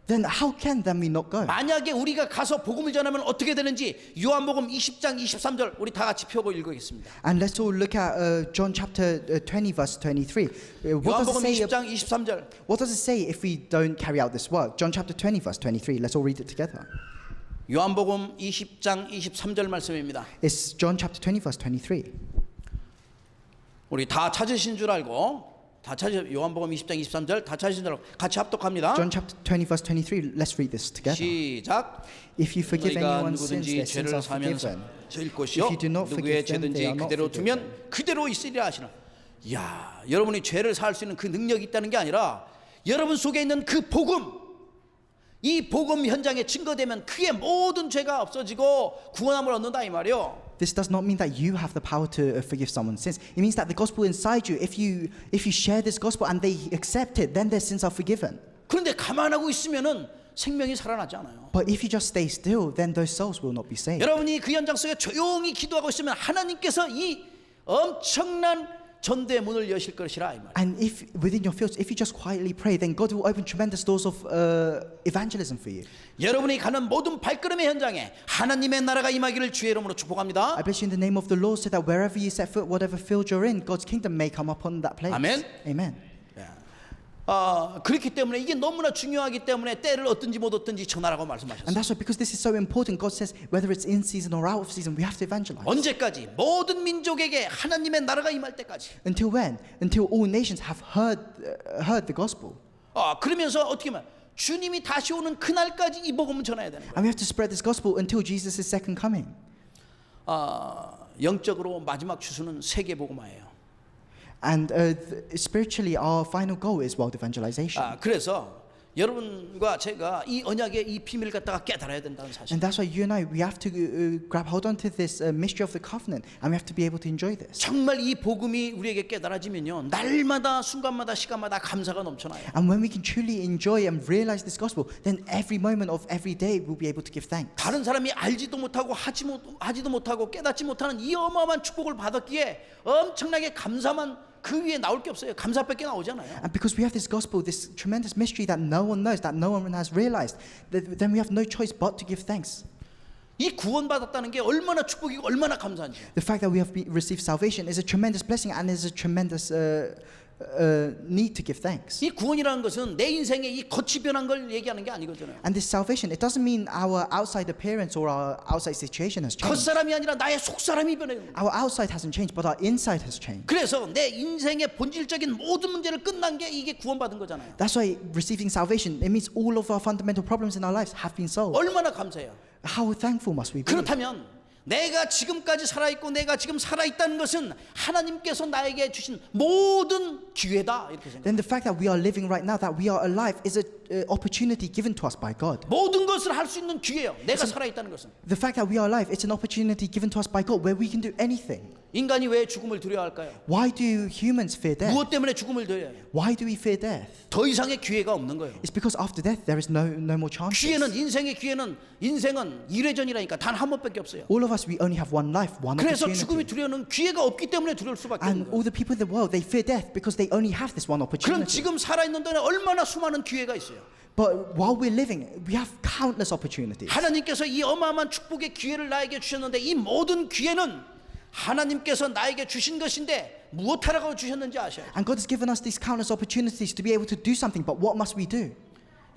Then how can then we not go? 만약에 우리가 가서 복음을 전하면 어떻게 되는지 요한복음 20장 23절 우리 다 같이 펴고 읽겠습니다. And let's all look at John chapter 20 verse 23. 요한복음 20장 23절 What does it say if we don't carry out this work? John chapter 20 verse 23. Let's all read it together. 요한복음 20장 23절 말씀입니다. It's John chapter 20 verse 23. 우리 다 찾으신 줄 알고 다 찾으 요한복음 20장 23절 다 찾으신 줄 알고 같이 합독합니다. John chapter 20 verse 23. Let's read this together. 시작. If you forgive 너희가 anyone's sins, 누구든지 their sins 죄를 are 사면서 forgiven. 질 것이요 If you do not 누구의 forgive them, they 죄든지 are not 그대로 두면 forgiven. 그대로 있으리라 하시나. 야, 여러분이 죄를 사할 수 있는 그 능력이 있다는 게 아니라 여러분 속에 있는 그 복음, 이 복음 현장에 증거되면 그의 모든 죄가 없어지고 구원함을 얻는다 이 말이요. This does not mean that you have the power to forgive someone's sins. It means that the gospel inside you, if you share this gospel and they accept it, then their sins are forgiven. 그런데 가만하고 있으면은 생명이 살아나지 않아요. But if you just stay still, then those souls will not be saved. 여러분이 그 현장 속에 조용히 기도하고 있으면 하나님께서 이 엄청난 전도의 문을 여실 것이라 이 말. And if within your fields, if you just quietly pray, then God will open tremendous doors of evangelism for you. 여러분이 가는 모든 발걸음의 현장에 하나님의 나라가 임하기를 주의 이름으로 축복합니다. I bless you in the name of the Lord, so that wherever you set foot, whatever field you're in, God's kingdom may come upon that place. Amen. Amen. 그렇기 때문에 이게 너무나 중요하기 때문에 때를 얻든지 못 얻든지 전하라고 And 말씀하셨어요. that's why, because this is so important, God says whether it's in season or out of season, we have to evangelize. 언제까지? 모든 민족에게 하나님의 나라가 임할 때까지. Until when? Until all nations have heard the gospel. 그러면서 어떻게 말? 주님이 다시 오는 그날까지 이 복음을 전해야 되는 거예요. And we have to spread this gospel until Jesus' second coming. 영적으로 마지막 추수는 세계 복음화예요. And spiritually, our final goal is world evangelization. 그래서 여러분과 제가 이 언약의 이 비밀을 갖다가 깨달아야 된다는 사실. And that's why you and I, we have to grab hold onto this mystery of the covenant, and we have to be able to enjoy this. 정말 이 복음이 우리에게 깨달아지면요, 날마다 순간마다 시간마다 감사가 넘쳐나요. And when we can truly enjoy and realize this gospel, then every moment of every day we'll be able to give thanks. 다른 사람이 알지도 못하고 하지도 못하고 깨닫지 못하는 이 어마어마한 축복을 받았기에 엄청나게 감사만 그 위에 나올 게 없어요. 감사밖에 나오잖아요. And because we have this gospel, this tremendous mystery that no one knows, that no one has realized, then we have no choice but to give thanks. 이 구원받았다는 게 얼마나 축복이고 얼마나 감사한지. The fact that we have received salvation is a tremendous blessing and is a tremendous need to give thanks. 이 구원이라는 것은 내 인생에 이 겉이 변한 걸 얘기하는 게 아니거든요. And this salvation, it doesn't mean our outside appearance or our outside situation has changed. 겉사람이 아니라 나의 속사람이 변해요. Our outside hasn't changed, but our inside has changed. 그래서 내 인생의 본질적인 모든 문제를 끝난 게 이게 구원받은 거잖아요. That's why receiving salvation, it means all of our fundamental problems in our lives have been solved. 얼마나 감사해요. How thankful must we be? 그렇다면 내가 지금까지 살아있고 내가 지금 살아있다는 것은 하나님께서 나에게 주신 모든 기회다 이렇게 생각해요. Then the fact that we are living right now, that we are alive, is an opportunity given to us by God. 모든 것을 할 수 있는 기회예요. 내가 살아있다는 것은. The fact that we are alive, it's an opportunity given to us by God where we can do anything. 인간이 왜 죽음을 두려워할까요? Why do humans fear death? 무엇 때문에 죽음을 두려워해요? Why do we fear death? 더 이상의 기회가 없는 거예요. It's because after death there is no more chances. 기회는 인생은 1회전이라니까 단 한 번밖에 없어요. All of us, we only have one life, one 그래서 죽음이 opportunity. 두려워는 기회가 없기 때문에 두려울 수밖에 없는 And 거예요. all the people in the world, they fear death because they only have this one 그럼 opportunity. 지금 살아있는 동안에 얼마나 수많은 기회가 있어요. But while we're living, we have countless opportunities. 하나님께서 이 어마어마한 축복의 기회를 나에게 주셨는데 이 모든 기회는 하나님께서 나에게 주신 것인데 무엇하라고 주셨는지 아셔야 돼요. And God has given us these countless opportunities to be able to do something, but what must we do?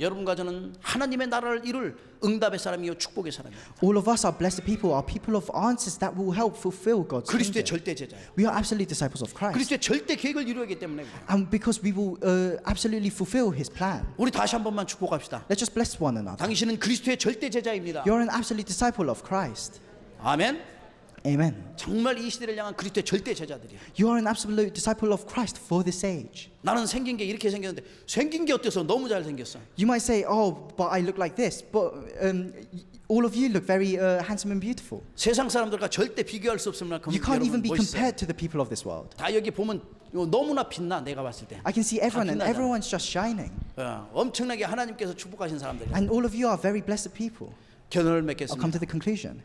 여러분과 저는 하나님의 나라를 이룰 응답의 사람이요 축복의 사람이에요. All of us are blessed people, are people of answers that will help fulfill God's 그리스도의 kingdom. 절대 제자예요. We are absolute disciples of Christ. 그리스도의 절대 계획을 이루기 때문에 그래요. And because we will absolutely fulfill His plan. 우리 다시 한 번만 축복합시다. Let's just bless one another. 당신은 그리스도의 절대 제자입니다. You're an absolute disciple of Christ. 아멘. Amen. 정말 이 시대를 향한 그리스도의 절대 제자들이에요. You are an absolute disciple of Christ for this age. 나는 생긴 게 이렇게 생겼는데 생긴 게 어때서 너무 잘 생겼어. You might say, oh, but I look like this. But all of you look very handsome and beautiful. 세상 사람들과 절대 비교할 수 없을 만큼 You can't even 여러분 be 멋있어요. compared to the people of this world. 다 여기 보면 너무나 빛나 내가 봤을 때. I can see everyone and 빛나잖아. everyone's just shining. 엄청나게 하나님께서 축복하신 사람들이에요. And all of you are very blessed people. 결론을 I'll come 맺겠습니다. to the conclusion.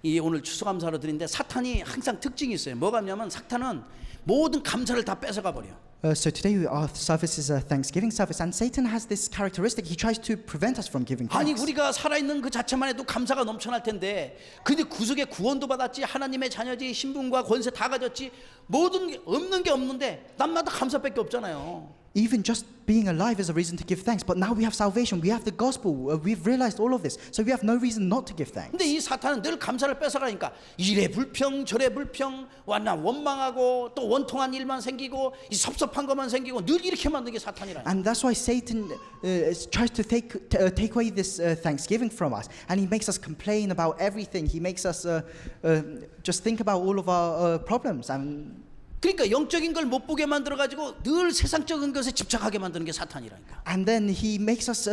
이 오늘 추수감사로 드리는데 사탄이 항상 특징이 있어요. 뭐가 있냐면 사탄은 모든 감사를 다 뺏어가 버려. So today our service is a Thanksgiving service, and Satan has this characteristic. He tries to prevent us from giving 아니 thanks. 우리가 살아있는 그 자체만 해도 감사가 넘쳐날 텐데 근데 구속의 구원도 받았지 하나님의 자녀지 신분과 권세 다 가졌지 모든 게 없는 게 없는데 남마다 감사밖에 없잖아요. Even just being alive is a reason to give thanks. But now we have salvation, we have the gospel, we've realized all of this. So we have no reason not to give thanks. 근데 이 사탄은 늘 감사를 뺏어가니까 이래 불평 저래 불평 완나 원망하고 또 원통한 일만 생기고 이 섭섭한 것만 생기고 늘 이렇게 만든 게 사탄이라. And that's why Satan tries to take away this thanksgiving from us. And he makes us complain about everything. He makes us just think about all of our problems. And 그러니까 영적인 걸 못 보게 만들어 가지고 늘 세상적인 것에 집착하게 만드는 게 사탄이라니까. And then he makes us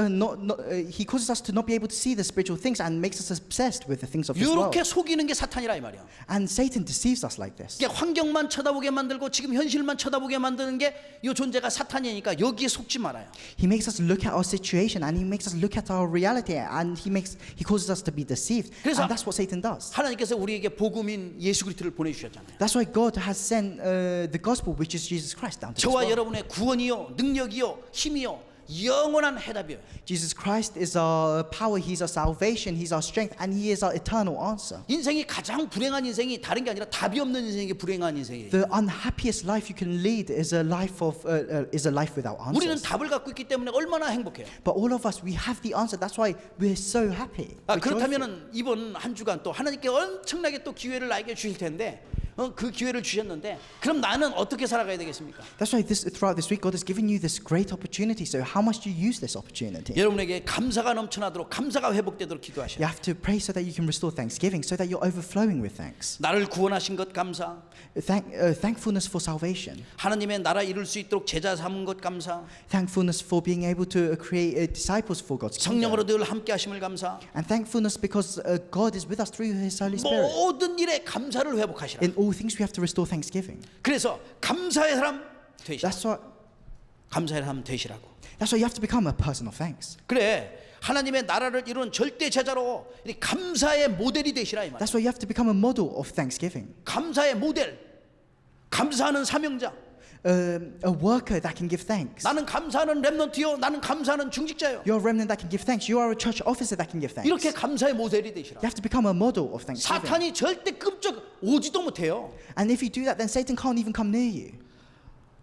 he causes us to not be able to see the spiritual things and makes us obsessed with the things of this world. 이렇게 속이는 게 사탄이라 이 말이야. And Satan deceives us like this. 그러니까 환경만 쳐다보게 만들고 지금 현실만 쳐다보게 만드는 게 이 존재가 사탄이니까 여기에 속지 말아요. He makes us look at our situation and he makes us look at our reality and he causes us to be deceived. 그래서 And that's what Satan does. 하나님께서 우리에게 복음인 예수 그리스도를 보내주셨잖아요. That's why God has sent the gospel, which is Jesus Christ, down to this 저와 world. 여러분의 구원이요, 능력이요, 힘이요, 영원한 해답이요. Jesus Christ is our power, He's our salvation, He's our strength, and He is our eternal answer. 인생이 가장 불행한 인생이 다른 게 아니라 답이 없는 인생이 불행한 인생이에요. The unhappiest life you can lead is a life without 우리는 answers. 답을 갖고 있기 때문에 얼마나 행복해요. But all of us, we have the answer. That's why we're so happy. We're joyful. 그렇다면은 이번 한 주간 또 하나님께 엄청나게 또 기회를 나에게 주실 텐데 그 기회를 주셨는데 그럼 나는 어떻게 살아가야 되겠습니까? That's why throughout this week, God has given you this great opportunity. So how much do you use this opportunity? 여러분에게 감사가 넘쳐나도록 감사가 회복되도록 You 기도하셔야 have to pray so that you can restore thanksgiving, so that you're overflowing with thanks. 나를 구원하신 것 감사. Thankfulness for salvation. 하나님의 나라 이룰 수 있도록 제자 삼은 것 감사. Thankfulness for being able to create disciples for God's kingdom. 성령으로 늘 함께 하심을 감사. And thankfulness because God is with us through His Holy Spirit. 모든 일에 감사를 회복하시라. In all things we have to restore thanksgiving. 그래서 감사의 사람 되시라. 감사의 사람 되시라고. That's why you have to become a person of thanks. 그래. 하나님의 나라를 이루는 절대 제자로 감사의 모델이 되시라 이 말. That's why you have to become a model of thanksgiving. 감사의 모델. 감사하는 사명자. A worker that can give thanks. 나는 감사하는 렘넌트요. 나는 감사하는 중직자요. You're a remnant that can give thanks. You are a church officer that can give thanks. 이렇게 감사의 모델이 되시라. You have to become a model of thanksgiving. 사탄이 절대 끔찍 오지도 못해요. And if you do that, then Satan can't even come near you.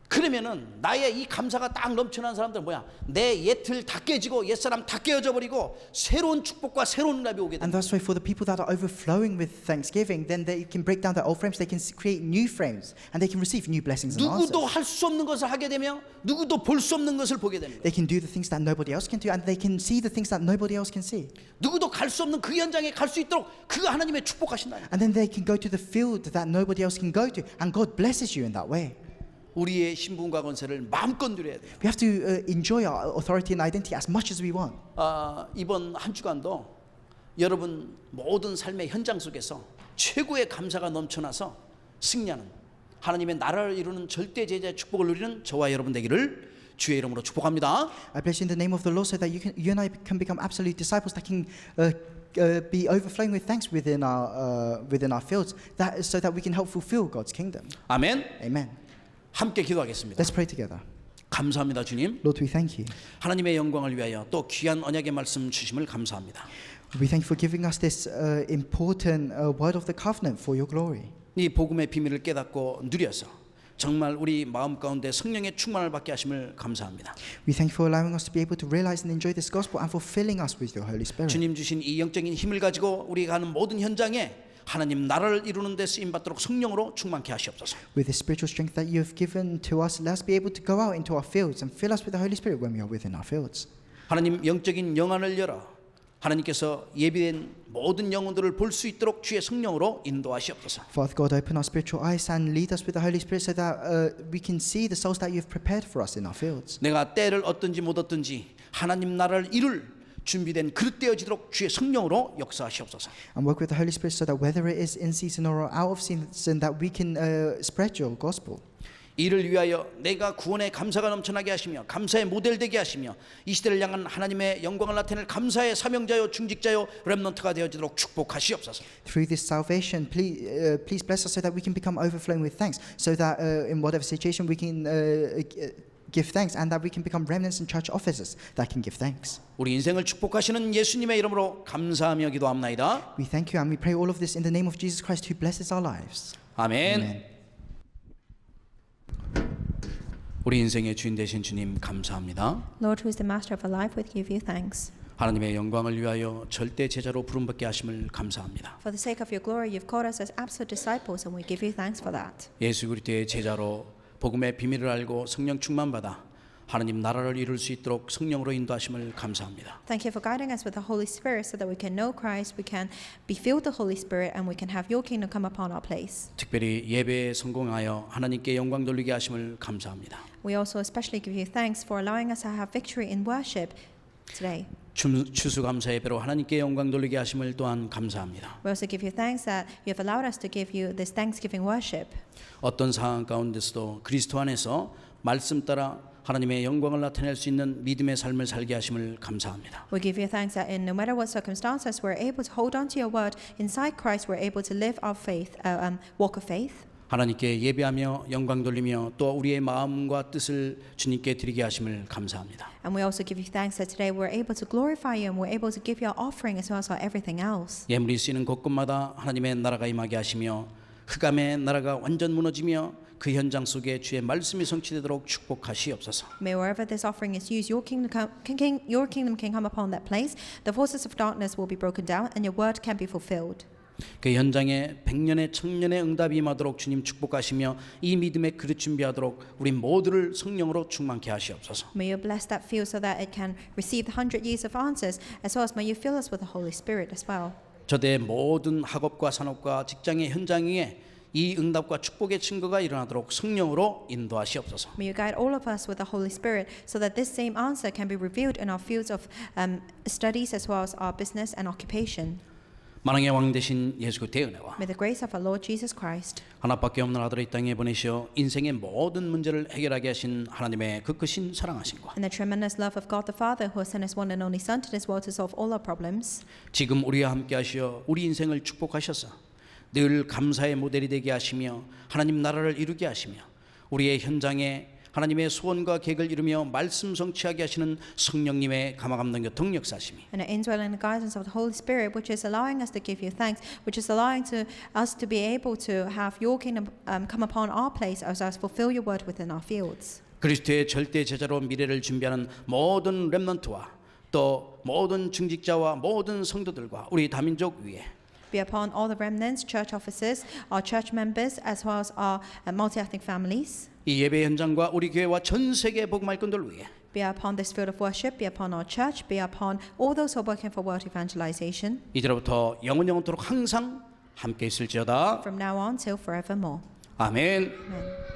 그러면은 나의 이 감사가 딱 넘쳐난 사람들 뭐야? 내 옛틀 다 깨지고 옛사람 다 깨어져 버리고 새로운 축복과 새로운 응답이 오게 And 된다. that's why for the people that are overflowing with thanksgiving, then they can break down their old frames, they can create new frames, and they can receive new blessings and answers. 누구도 할 수 없는 것을 하게 되면 누구도 볼 수 없는 것을 보게 되는 거예요. They can do the things that nobody else can do, and they can see the things that nobody else can see. 누구도 갈 수 없는 그 현장에 갈 수 있도록 그 하나님의 축복하신다. And then they can go to the field that nobody else can go to, and God blesses you in that way. 우리의 신분과 권세를 마음껏 누려야 돼요. We have to enjoy our authority and identity as much as we want. 이번 한 주간도 여러분 모든 삶의 현장 속에서 최고의 감사가 넘쳐나서 승리하는 하나님의 나라를 이루는 절대 제자의 축복을 누리는 저와 여러분 되기를 주의 이름으로 축복합니다. I bless you in the name of the Lord so that you and I can become absolute disciples that can be overflowing with thanks within our fields, so that we can help fulfill God's kingdom. 아멘. Amen. 함께 기도하겠습니다. Let's pray together. 감사합니다, 주님. Lord, we thank you. 하나님의 영광을 위하여 또 귀한 언약의 말씀 주심을 감사합니다. We thank you for giving us this important word of the covenant for your glory. 이 복음의 비밀을 깨닫고 누려서 정말 우리 마음 가운데 성령의 충만을 받게 하심을 감사합니다. We thank you for allowing us to be able to realize and enjoy this gospel and for filling us with your Holy Spirit. 주님 주신 이 영적인 힘을 가지고 우리가 하는 모든 현장에 하나님 나라를 이루는 데 쓰임 받도록 성령으로 충만케 하시옵소서. With the spiritual strength that you have given to us, let us be able to go out into our fields and fill us with the Holy Spirit when we are within our fields. 하나님 영적인 영안을 열어 하나님께서 예비된 모든 영혼들을 볼 수 있도록 주의 성령으로 인도하시옵소서. Father God, open our spiritual eyes and lead us with the Holy Spirit so that we can see the souls that you have prepared for us in our fields. 내가 때를 얻든지 못 얻든지 하나님 나라를 이룰 준비된 그릇 되어지도록 주의 성령으로 역사하시옵소서. And work with the Holy Spirit so that whether it is in season or out of season, that we can spread your gospel. 이를 위하여 내가 구원의 감사가 넘쳐나게 하시며 감사의 모델 되게 하시며 이 시대를 향한 하나님의 영광을 나타낼 감사의 사명자요 중직자요 렘넌트가 되어지도록 축복하시옵소서. Through this salvation, please bless us so that we can become overflowing with thanks, so that in whatever situation we can give thanks, and that we can become remnants and church officers that can give thanks. 우리 인생을 축복하시는 예수님의 이름으로 감사하며 기도합나이다. We thank you and we pray all of this in the name of Jesus Christ who blesses our lives. 아멘. Amen. 우리 인생의 주인 되신 주님 감사합니다. Lord, who is the master of our life, we give you thanks. 하나님의 영광을 위하여 절대 제자로 부름받게 하심을 감사합니다. For the sake of your glory, you've called us as absolute disciples, and we give you thanks for that. 예수 그리스도의 제자로 복음의 비밀을 알고 성령 충만 받아 하나님 나라를 이룰 수 있도록 성령으로 인도하심을 감사합니다. Thank you for guiding us with the Holy Spirit so that we can know Christ, we can be filled with the Holy Spirit, and we can have your kingdom come upon our place. 특별히 예배에 성공하여 하나님께 영광 돌리게 하심을 감사합니다. We also especially give you thanks for allowing us to have victory in worship today. 추수감사 예배로 하나님께 영광 돌리게 하심을 또한 감사합니다. We also give you thanks that you have allowed us to give you this Thanksgiving worship. 어떤 상황 가운데서도 그리스도 안에서 말씀 따라 하나님의 영광을 나타낼 수 있는 믿음의 삶을 살게 하심을 감사합니다. We give you thanks that in no matter what circumstances, we're able to hold on to your word. Inside Christ, we're able to live our faith, walk of faith. 하나님께 예배하며 영광 돌리며 또 우리의 마음과 뜻을 주님께 드리게 하심을 감사합니다. And we also give you thanks that today we're able to glorify you and we're able to give you our offering as well as our everything else. 예물이 쓰이는 곳곳마다 하나님의 나라가 임하게 하시며 흑암의 나라가 완전 무너지며 그 현장 속에 주의 말씀이 성취되도록 축복하시옵소서. May wherever this offering is used, your kingdom can come upon that place. The forces of darkness will be broken down and your word can be fulfilled. 그 현장에 백년의 청년의 응답이 임하도록 주님 축복하시며 이 믿음의 그릇 준비하도록 우리 모두를 성령으로 충만케 하시옵소서. May you bless that field so that it can receive the 100 years of answers, as well as may you fill us with the Holy Spirit as well. 저대의 모든 학업과 산업과 직장의 현장 위에 이 응답과 축복의 증거가 일어나도록 성령으로 인도하시옵소서. May you guide all of us with the Holy Spirit so that this same answer can be revealed in our fields of studies as well as our business and occupation. 만왕의 왕 되신 예수 그리스도의 은혜와 May the grace of our Lord Jesus Christ 하나밖에 없는 아들을 이 땅에 보내시어 인생의 모든 문제를 해결하게 하신 하나님의 그 크신 사랑하심과 and the tremendous love of God the Father who has sent His one and only Son to this world to solve all our problems. 지금 우리와 함께 하시어 우리 인생을 축복하셔서 늘 감사의 모델이 되게 하시며 하나님 나라를 이루게 하시며 우리의 현장에 하나님의 소원과 계획을 이루며 말씀 성취하게 하시는 성령님의 감화감동 교통 역사심이 And the indwelling and guidance of the Holy Spirit, which is allowing us to give you thanks, which is allowing us to be able to have your kingdom come upon our place as us fulfill your word within our fields. 그리스도의 절대 제자로 미래를 준비하는 모든 렘넌트와 또 모든 중직자와 모든 성도들과 우리 다민족 위에 Be upon all the remnants, church officers, our church members, as well as our multi-ethnic families. 이 예배 현장과 우리 교회와 전 세계 복음활동들 위해 Be upon this field of worship, be upon our church, be upon all those who are working for world evangelization. 이제로부터 영원토록 항상 함께 있을지어다. From now on till forevermore. 아멘. Amen.